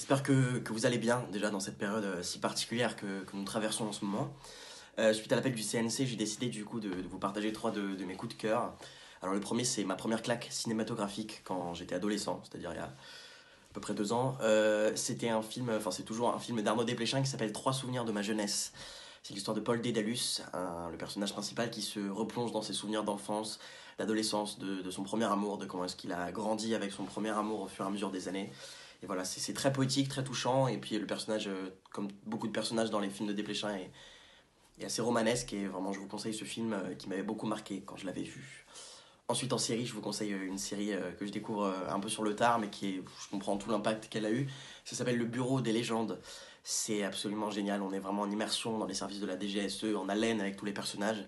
J'espère que vous allez bien déjà dans cette période si particulière que nous traversons en ce moment. Suite à l'appel du CNC, j'ai décidé du coup de vous partager trois de mes coups de cœur. Alors le premier, c'est ma première claque cinématographique quand j'étais adolescent, c'est-à-dire il y a à peu près 2 ans. C'était un film, enfin c'est toujours un film d'Arnaud Desplechin qui s'appelle Trois souvenirs de ma jeunesse. C'est l'histoire de Paul Dédalus, le personnage principal qui se replonge dans ses souvenirs d'enfance, d'adolescence, de son premier amour, de comment est-ce qu'il a grandi avec son premier amour au fur et à mesure des années. Et voilà, c'est très poétique, très touchant, et puis le personnage, comme beaucoup de personnages dans les films de Desplechin, est assez romanesque, et vraiment je vous conseille ce film qui m'avait beaucoup marqué quand je l'avais vu. Ensuite en série, je vous conseille une série que je découvre un peu sur le tard, mais je comprends tout l'impact qu'elle a eu. Ça s'appelle Le Bureau des légendes. C'est absolument génial, on est vraiment en immersion dans les services de la DGSE, en haleine avec tous les personnages.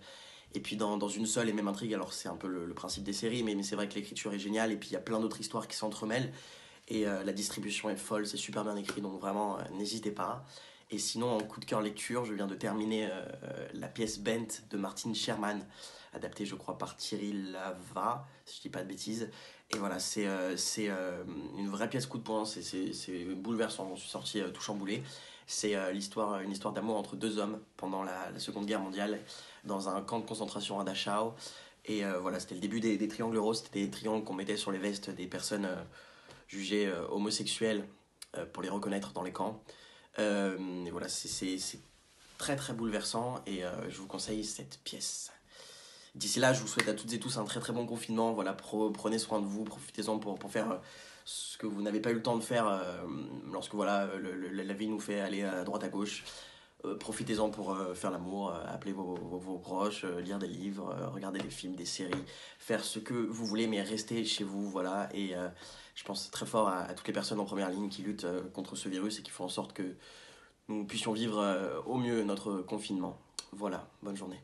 Et puis dans une seule et même intrigue, alors c'est un peu le principe des séries, mais c'est vrai que l'écriture est géniale, et puis il y a plein d'autres histoires qui s'entremêlent. Et la distribution est folle, c'est super bien écrit, donc vraiment, n'hésitez pas. Et sinon, en coup de cœur lecture, je viens de terminer la pièce Bent de Martin Sherman, adaptée, je crois, par Thierry Lava, si je dis pas de bêtises. Et voilà, c'est une vraie pièce coup de poing, c'est bouleversant, j'en suis sorti tout chamboulé. C'est une histoire d'amour entre deux hommes pendant la Seconde Guerre mondiale, dans un camp de concentration à Dachau. Et voilà, c'était le début des triangles roses, c'était des triangles qu'on mettait sur les vestes des personnes jugés homosexuels pour les reconnaître dans les camps. Et voilà, c'est très très bouleversant et je vous conseille cette pièce. D'ici là, je vous souhaite à toutes et tous un très très bon confinement. Voilà, prenez soin de vous, profitez-en pour faire ce que vous n'avez pas eu le temps de faire lorsque voilà, la vie nous fait aller à droite à gauche. Profitez-en pour faire l'amour, appeler vos proches, lire des livres, regarder des films, des séries, faire ce que vous voulez, mais restez chez vous, voilà. Et je pense très fort à toutes les personnes en première ligne qui luttent contre ce virus et qui font en sorte que nous puissions vivre au mieux notre confinement. Voilà, bonne journée.